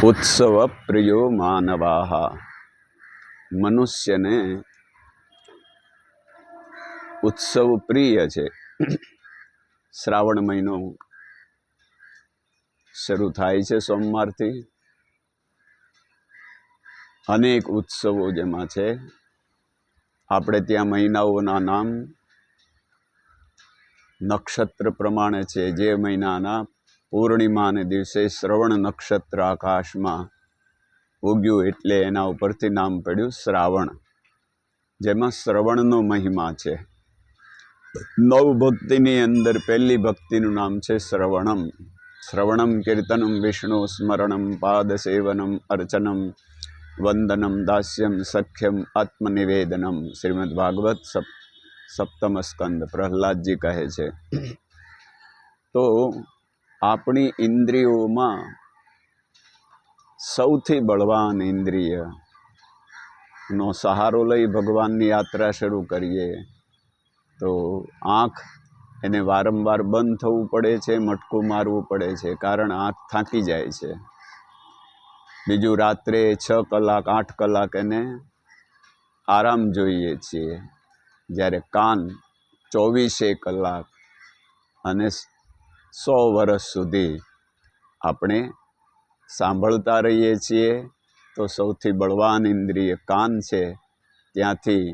ઉત્સવ પ્રિયો માનવાહ. મનુષ્યને ઉત્સવ પ્રિય છે. શ્રાવણ મહિનો શરૂ થાય છે સોમવારથી. અનેક ઉત્સવો જેમાં છે. આપણે ત્યાં મહિનાઓના નામ નક્ષત્ર પ્રમાણે છે. જે મહિનાના પૂર્ણિમાને દિવસે શ્રવણ નક્ષત્ર આકાશમાં ઉગ્યું એટલે એના ઉપરથી નામ પડ્યું શ્રાવણ. જેમાં શ્રવણનો મહિમા છે. 9 ભક્તિની અંદર પહેલી ભક્તિનું નામ છે શ્રવણમ. શ્રવણમ કીર્તનમ વિષ્ણુ સ્મરણમ પાદસેવનમ અર્ચનમ વંદનમ દાસ્યમ સખ્યમ આત્મનિવેદનમ. શ્રીમદ ભાગવત સપ્તમ સ્કંદ. પ્રહલાદજી કહે છે. તો આપણી ઇન્દ્રિયોમાં સૌથી બળવાન ઇન્દ્રિય નો સહારો લઈ ભગવાનની યાત્રા શરૂ કરીએ તો આંખ, એને વારંવાર બંધ થવું પડે છે, મટકું મારવું પડે છે, કારણ આંખ થાકી જાય છે. બીજું, રાત્રે 6 કલાક 8 કલાક એને આરામ જોઈએ છીએ. જ્યારે કાન 24 કલાક અને 100 વર્ષ સુધી આપણે સાંભળતા રહીએ છીએ. તો સૌથી બળવાન ઇન્દ્રિય કાન છે. ત્યાંથી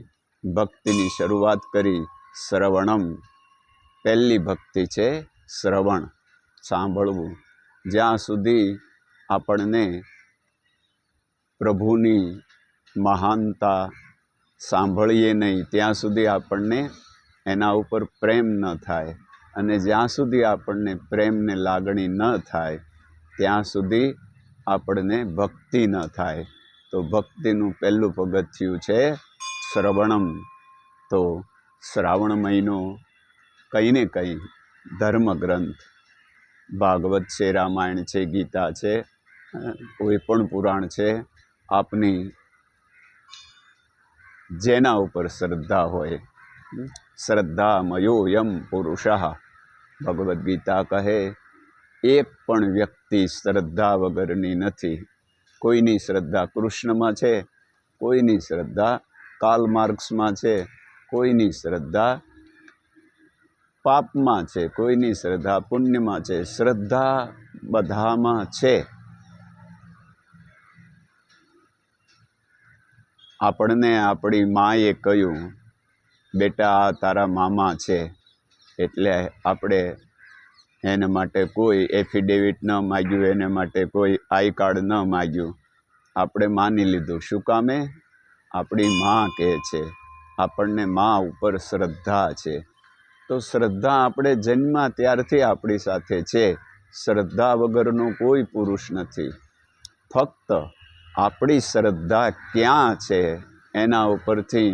ભક્તિની શરૂઆત કરી. શ્રવણમ, પહેલી ભક્તિ છે શ્રવણ, સાંભળવું. જ્યાં સુધી આપણને પ્રભુની મહાનતા સાંભળીએ નહીં ત્યાં સુધી આપણને એના ઉપર પ્રેમ ન થાય. અને જ્યાં સુધી આપણને પ્રેમને લાગણી ન થાય ત્યાં સુધી આપણને ભક્તિ ન થાય. તો ભક્તિનું પહેલું પગથિયું છે શ્રવણમ. તો શ્રાવણ મહિનો કંઈ ને કંઈ ધર્મગ્રંથ, ભાગવત છે, રામાયણ છે, ગીતા છે, કોઈ પણ પુરાણ છે, આપની જેના ઉપર શ્રદ્ધા હોય. શ્રદ્ધા મયોયમ પુરુષ. ભગવદ્ ગીતા કહે, એક પણ વ્યક્તિ શ્રદ્ધા વગરની નથી. કોઈની શ્રદ્ધા કૃષ્ણમાં છે, કોઈની શ્રદ્ધા કાર્લ માર્ક્સમાં છે, કોઈની શ્રદ્ધા પાપમાં છે, કોઈની શ્રદ્ધા પુણ્યમાં છે. શ્રદ્ધા બધામાં છે. આપણને આપણી માએ કહ્યું, બેટા આ તારા મામા છે, એટલે આપણે એના માટે કોઈ એફિડેવિટ ન માગ્યું, એના માટે કોઈ આઈ કાર્ડ ન માગ્યું. આપણે માની લીધું. શું કામે? આપણી મા કહે છે. આપણને મા ઉપર શ્રદ્ધા છે. તો શ્રદ્ધા આપણે જન્મ્યા ત્યારથી આપણી સાથે છે. શ્રદ્ધા વગરનો કોઈ પુરુષ નથી. ફક્ત આપણી શ્રદ્ધા ક્યાં છે એના ઉપરથી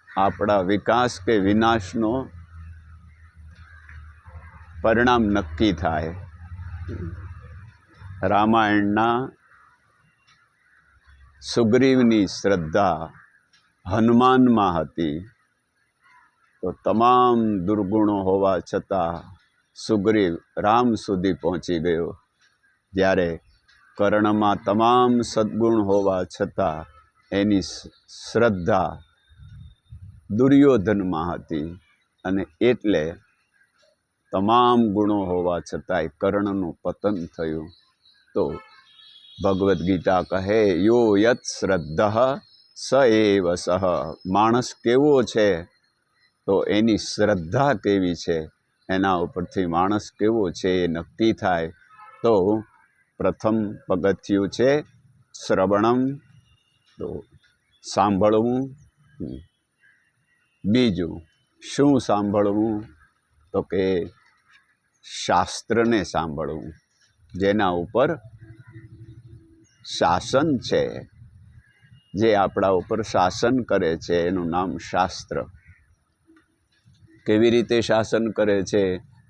આપણા વિકાસ કે વિનાશનો પરિણામ નક્કી થાય. રામાયણના સુગ્રીવની શ્રદ્ધા હનુમાનમાં હતી. તો તમામ દુર્ગુણો હોવા છતાં સુગ્રીવ રામ સુધી પહોંચી ગયો. જ્યારે કર્ણમાં તમામ સદ્ગુણ હોવા છતાં એની શ્રદ્ધા દુર્યોધનમાં હતી. અને એટલે તમામ ગુણો હોવા છતાંય કર્ણનું પતન થયું. તો ભગવદ્ ગીતા કહે, યો યત શ્રદ્ધા સ એવ સહ. માણસ કેવો છે તો એની શ્રદ્ધા કેવી છે એના ઉપરથી માણસ કેવો છે એ નક્કી થાય. તો પ્રથમ પગથિયું છે શ્રવણમ, તો સાંભળવું. બીજું, શું સાંભળવું? તો કે શાસ્ત્રને સાંભળવું. જેના ઉપર શાસન છે, જે આપણા ઉપર શાસન કરે છે, એનું નામ શાસ્ત્ર. કેવી રીતે શાસન કરે છે?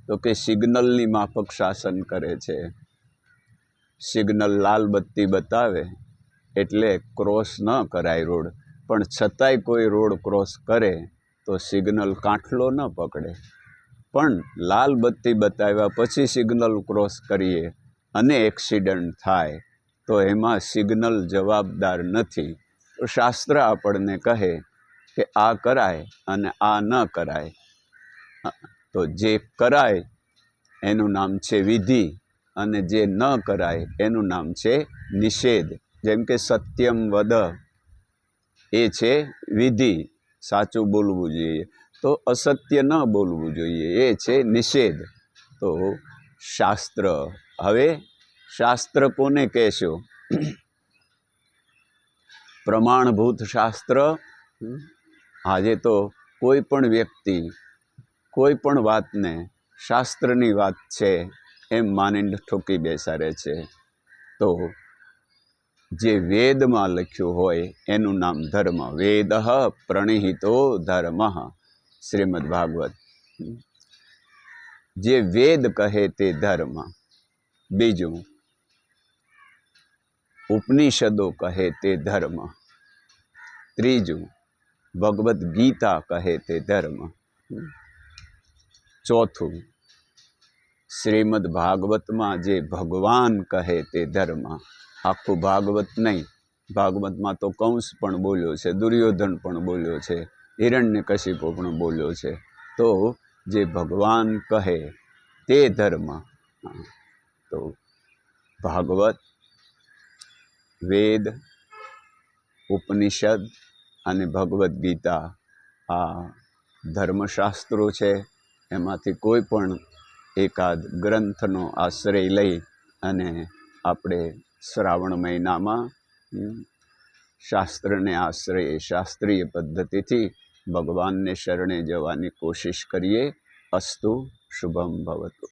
તો કે સિગ્નલની માફક શાસન કરે છે. સિગ્નલ લાલ બત્તી બતાવે એટલે ક્રોસ ન કરાય રોડ, પણ છતાંય કોઈ રોડ ક્રોસ કરે તો સિગ્નલ કાંઠલો ન પકડે. પણ લાલ બત્તી બતાવ્યા પછી સિગ્નલ ક્રોસ કરીએ અને એક્સિડન્ટ થાય તો એમાં સિગ્નલ જવાબદાર નથી. તો શાસ્ત્ર આપણને કહે કે આ કરાય અને આ ન કરાય. તો જે કરાય એનું નામ છે વિધિ અને જે ન કરાય એનું નામ છે નિષેધ. જેમ કે સત્યમ વદ એ છે વિધિ, સાચું બોલવું જોઈએ. તો અસત્ય ન બોલવું જોઈએ એ છે નિષેધ. તો શાસ્ત્ર, હવે શાસ્ત્ર કોને કહેશો? પ્રમાણભૂત શાસ્ત્ર. આજે તો કોઈ પણ વ્યક્તિ કોઈ પણ વાતને શાસ્ત્રની વાત છે એમ માનીને ઠોકી બેસાડે છે. તો જે વેદમાં લખ્યું હોય એનું નામ ધર્મ. વેદ પ્રણિહિતો ધર્મ, શ્રીમદ ભાગવત. જે વેદ કહે તે ધર્મ. બીજું, ઉપનિષદો કહે તે ધર્મ. ત્રીજું, ભગવદ્ ગીતા કહે તે ધર્મ. ચોથું, શ્રીમદ ભાગવતમાં જે ભગવાન કહે તે ધર્મ. આખું ભાગવત નહીં, ભાગવતમાં તો કંસ પણ બોલ્યો છે, દુર્યોધન પણ બોલ્યો છે, હિરણ્યકશિપુ પણ બોલ્યો છે. તો જે ભગવાન કહે તે ધર્મ. તો ભાગવત, વેદ, ઉપનિષદ અને ભગવદ્ ગીતા આ ધર્મશાસ્ત્રો છે. એમાંથી કોઈ પણ એકાદ ગ્રંથનો આશ્રય લઈ અને આપણે શ્રાવણ મહિનામાં શાસ્ત્રને આશ્રય, શાસ્ત્રીય પદ્ધતિથી ભગવાનને શરણે જવાની કોશિશ કરીએ. અસ્તુ શુભમ ભવતુ.